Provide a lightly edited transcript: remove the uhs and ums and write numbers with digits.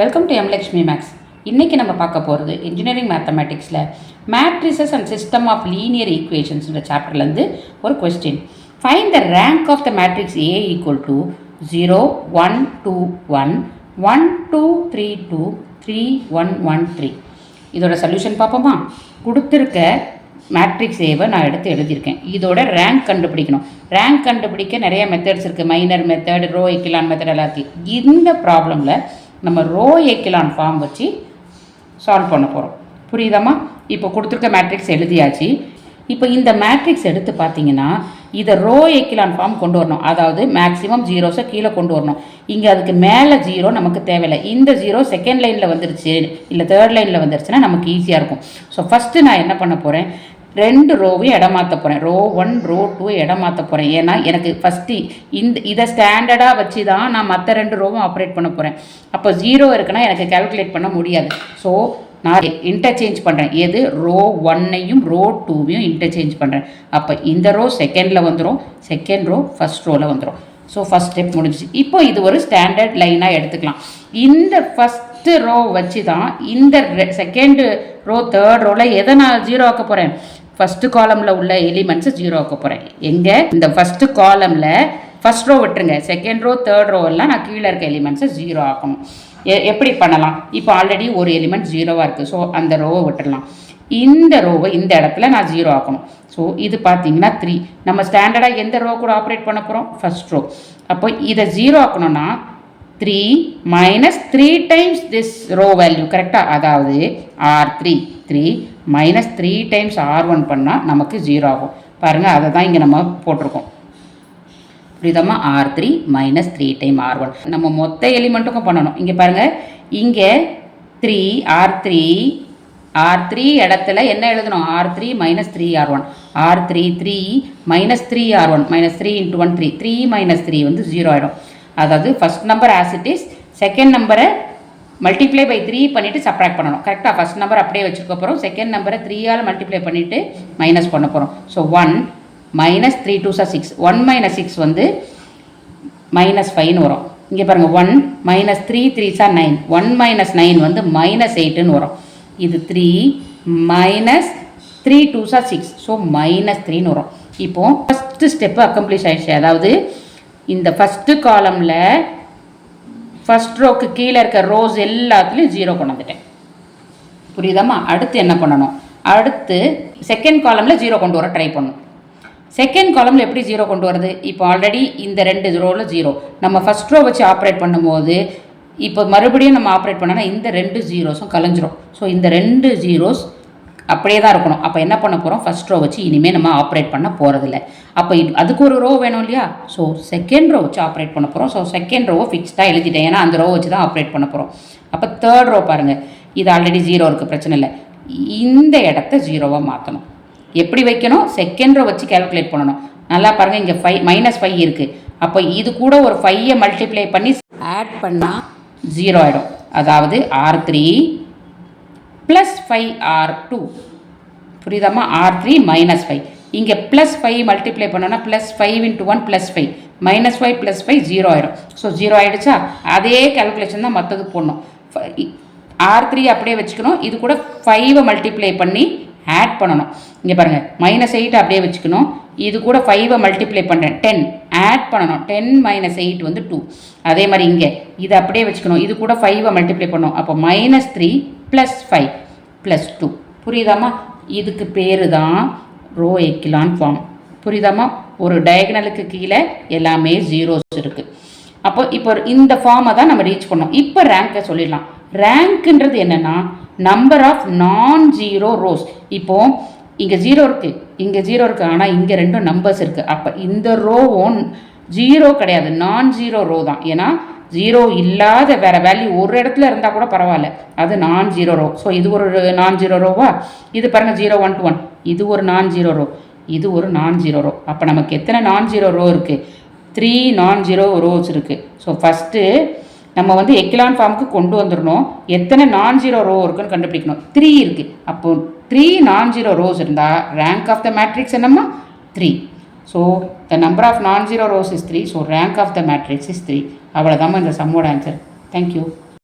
Welcome to எம்லக்ஷ்மி maths. இன்றைக்கி நம்ம பார்க்க போகிறது இன்ஜினியரிங் மேத்தமேட்டிக்ஸில் matrices and system of linear ஈக்குவேஷன்ஸ்ன்ற சாப்டர்லேருந்து ஒரு question. Find the rank of the matrix A equal to 0 1 2 1 1 2 3 2 3 1 1 3. இதோட சொல்யூஷன் பார்ப்போமா? கொடுத்துருக்க மேட்ரிக்ஸ் ஏவை நான் எடுத்து எழுதியிருக்கேன். இதோட ரேங்க் கண்டுபிடிக்கணும். ரேங்க் கண்டுபிடிக்க நிறைய மெத்தட்ஸ் இருக்குது. Minor method, row echelon method எல்லாம் இருக்குது. இந்த ப்ராப்ளமில் நம்ம ரோ எக்கிலான் ஃபார்ம் வச்சு சால்வ் பண்ண போகிறோம். புரியுதாம்மா? இப்போ கொடுத்துருக்க மேட்ரிக்ஸ் எழுதியாச்சு. இப்போ இந்த மேட்ரிக்ஸ் எடுத்து பார்த்தீங்கன்னா இதை ரோ எக்கிலான் ஃபார்ம் கொண்டு வரணும். அதாவது மேக்ஸிமம் ஜீரோஸை கீழே கொண்டு வரணும். இங்கே அதுக்கு மேலே ஜீரோ நமக்கு தேவையில்லை. இந்த ஜீரோ செகண்ட் லைனில் வந்துருச்சு இல்லை தேர்ட் லைனில் வந்துருச்சுன்னா நமக்கு ஈஸியாக இருக்கும். ஸோ ஃபஸ்ட்டு நான் என்ன பண்ண போகிறேன், ரெண்டு ரோவையும் இடமாற்ற போகிறேன். ரோ 1 ரோ 2 இடமாற்ற போகிறேன். ஏன்னா எனக்கு ஃபஸ்ட்டு இதை ஸ்டாண்டர்டாக வச்சு தான் நான் மற்ற ரெண்டு ரோவும் ஆப்ரேட் பண்ண போகிறேன். அப்போ ஜீரோ இருக்குன்னா எனக்கு கால்குலேட் பண்ண முடியாது. ஸோ நான் இன்டர்சேஞ்ச் பண்ணுறேன். எது? ரோ 1ஐயும் ரோ 2வையும் இன்டர்சேஞ்ச் பண்ணுறேன். அப்போ இந்த ரோ செகண்டில் வந்துடும், செகண்ட் ரோ ஃபஸ்ட் ரோவில் வந்துடும். ஸோ ஃபஸ்ட் ஸ்டெப் முடிஞ்சிச்சு. இப்போ இது ஒரு ஸ்டாண்டர்ட் லைனாக எடுத்துக்கலாம். இந்த ஃபஸ்ட்டு ரோ வச்சு தான் இந்த செகண்ட் ரோ தேர்ட் ரோவில் எதை நான் ஜீரோ ஆக்க போகிறேன், ஃபஸ்ட்டு காலமில் உள்ள எலிமெண்ட்ஸை ஜீரோ ஆக்க போகிறேன். எங்கே? இந்த ஃபஸ்ட்டு காலமில் ஃபஸ்ட் ரோ விட்டுருங்க, செகண்ட் ரோ தேர்ட் ரோ எல்லாம் நான் கீழே இருக்க எலிமெண்ட்ஸை ஜீரோ ஆக்கணும். எப்படி பண்ணலாம்? இப்போ ஆல்ரெடி ஒரு எலிமெண்ட் ஜீரோவாக இருக்குது. ஸோ அந்த ரோவை விட்டுடலாம். இந்த ரோவை இந்த இடத்துல நான் ஜீரோ ஆக்கணும். ஸோ இது பார்த்தீங்கன்னா 3. நம்ம ஸ்டாண்டர்டாக எந்த ரோ கூட ஆப்ரேட் பண்ண போகிறோம்? First row. அப்போ இதை ஜீரோ ஆக்கணும்னா 3 minus 3 times this row value. கரெக்டாக? அதாவது R3 3 மைனஸ் 3 டைம்ஸ் R1 பண்ணால் நமக்கு ஜீரோ ஆகும். பாருங்கள், அதை தான் இங்கே நம்ம போட்டிருக்கோம். புரியுதாம்மா? R3 மைனஸ் 3 டைம் R1 நம்ம மொத்த எலிமெண்ட்டுக்கும் பண்ணணும். இங்கே பாருங்கள், இங்கே 3 R3 இடத்துல என்ன எழுதணும்? R3 minus 3 R1. R3 3 minus 3 R1 minus 3 into 1 3 3 minus 3 வந்து ஜீரோ ஆகிடும். அதாவது first number as it is, second நம்பரை மல்டிப்ளை பை 3 பண்ணிவிட்டு சப்ராக்ட் பண்ணணும். கரெக்டாக? ஃபஸ்ட் நம்பர் அப்படியே வச்சுருக்க போகிறோம். செகண்ட் நம்பரை 3ஆல் மல்டிப்ளை பண்ணிவிட்டு மைனஸ் பண்ண போகிறோம். ஸோ 1 மைனஸ் 3 2 6 1 மைனஸ் 6 வந்து மைனஸ் 5ன்னு வரும். இங்கே பாருங்கள், 1 மைனஸ் 3 3 9 1 மைனஸ் 9 வந்து மைனஸ் 8ன்னு வரும். இது 3 மைனஸ் 3 2 6 ஸோ மைனஸ் 3ன்னு வரும். இப்போது ஃபஸ்ட்டு ஸ்டெப்பு அக்கம்ப்ளிஷ் ஆகிடுச்சு. அதாவது இந்த ஃபஸ்ட்டு காலமில் ஃபஸ்ட் ரோக்கு கீழே இருக்க ரோஸ் எல்லாத்துலேயும் ஜீரோ கொண்டு வந்துட்டேன். புரியுதாம்மா? அடுத்து என்ன பண்ணணும்? அடுத்து செகண்ட் காலமில் ஜீரோ கொண்டு வர ட்ரை பண்ணணும். செகண்ட் காலமில் எப்படி ஜீரோ கொண்டு வருது? இப்போ ஆல்ரெடி இந்த ரெண்டு ரோவில் ஜீரோ நம்ம ஃபஸ்ட் ரோ வச்சு ஆப்ரேட் பண்ணும்போது இப்போ மறுபடியும் நம்ம ஆப்ரேட் பண்ணோன்னா இந்த ரெண்டு ஜீரோஸும் கலைஞ்சிரும். ஸோ இந்த ரெண்டு ஜீரோஸ் அப்படியே தான் இருக்கணும். அப்போ என்ன பண்ண போகிறோம்? ஃபஸ்ட் ரோ வச்சு இனிமேல் நம்ம ஆப்ரேட் பண்ண போகிறதில்ல. அப்போ அதுக்கு ஒரு ரோ வேணும் இல்லையா? ஸோ செகண்ட் ரோ வச்சு ஆப்ரேட் பண்ண போகிறோம். ஸோ செகண்ட் ரோவை ஃபிக்ஸ்டாக எழுதிட்டேன், ஏன்னா அந்த ரோ வச்சு தான் ஆப்ரேட் பண்ண போகிறோம். அப்போ தேர்ட் ரோ பாருங்கள், இது ஆல்ரெடி ஜீரோ இருக்குது, பிரச்சனை இல்லை. இந்த இடத்த ஜீரோவாக மாற்றணும். எப்படி வைக்கணும்? செகண்ட் ரோ வச்சு கேல்குலேட் பண்ணணும். நல்லா பாருங்கள், இங்கே 5 மைனஸ் 5 இருக்குது. அப்போ இது கூட ஒரு 5ஐ மல்டிப்ளை பண்ணி ஆட் பண்ணால் ஜீரோ ஆகிடும். அதாவது R3 plus 5 R2. புரியுதாம்மா? R3 minus 5. இங்கே ப்ளஸ் 5 மல்டிப்ளை பண்ணோன்னா plus 5 into 1 plus 5 minus 5 plus 5 zero ஆகிடும். ஸோ ஜீரோ ஆகிடுச்சா? அதே கேல்குலேஷன் தான் மற்றது போடணும். R3 அப்படியே வச்சுக்கணும். இது கூட 5ஐ மல்டிப்ளை பண்ணி ஆட் பண்ணணும். இங்கே பாருங்கள், மைனஸ் 8 அப்படியே வச்சுக்கணும். இது கூட 5ஐ மல்டிப்ளை பண்ணுறேன், 10 ஆட் பண்ணணும். 10 மைனஸ் 8 வந்து 2. அதே மாதிரி இங்கே இதை அப்படியே வச்சுக்கணும். இது கூட 5ஐ மல்டிப்ளை பண்ணணும். அப்போ மைனஸ் 3 ப்ளஸ் 5 ப்ளஸ் 2. புரியுதாம்மா? இதுக்கு பேர் தான் ரோ எக்கிலான் ஃபார்ம். புரியுதாம்மா? ஒரு டயகனலுக்கு கீழே எல்லாமே ஜீரோஸ் இருக்குது. அப்போ இப்போ இந்த ஃபார்மை தான் நம்ம ரீச் பண்ணோம். இப்போ ரேங்கை சொல்லிடலாம். ரேங்க்ன்றது என்னென்னா number of non zero rose. இப்போது இங்கே ஜீரோ இருக்குது, இங்கே ஜீரோ இருக்குது, ஆனால் இங்கே ரெண்டும் நம்பர்ஸ் இருக்குது. அப்போ இந்த ரோவும் ஜீரோ கிடையாது, நான் ஜீரோ ரோ தான். ஏன்னா ஜீரோ இல்லாத வேறு வேல்யூ ஒரு இடத்துல இருந்தால் கூட பரவாயில்ல, அது நான் ஜீரோ ரோ. ஸோ இது ஒரு நான் ஜீரோ ரோவா? இது பாருங்கள், 0 1 to 1 இது ஒரு நான் ஜீரோ ரோ, இது ஒரு நான் ஜீரோ ரோ. அப்போ நமக்கு எத்தனை நான் ஜீரோ ரோ இருக்குது? 3 நான் ஜீரோ ரோஸ் இருக்குது. ஸோ ஃபஸ்ட்டு நம்ம வந்து எக்கிலான் ஃபார்முக்கு கொண்டு வந்துடணும். எத்தனை நான் ஜீரோ ரோ இருக்குன்னு கண்டுபிடிக்கணும். 3 இருக்குது. அப்போது 3 நான் ஜீரோ ரோஸ் இருந்தால் ரேங்க் ஆஃப் த மேட்ரிக்ஸ் என்னம்மா? 3. So the number of non zero rows is 3. So rank of the matrix is 3. அவ்வளோதாம்மா இந்த சம்மோட ஆன்சர். தேங்க்யூ.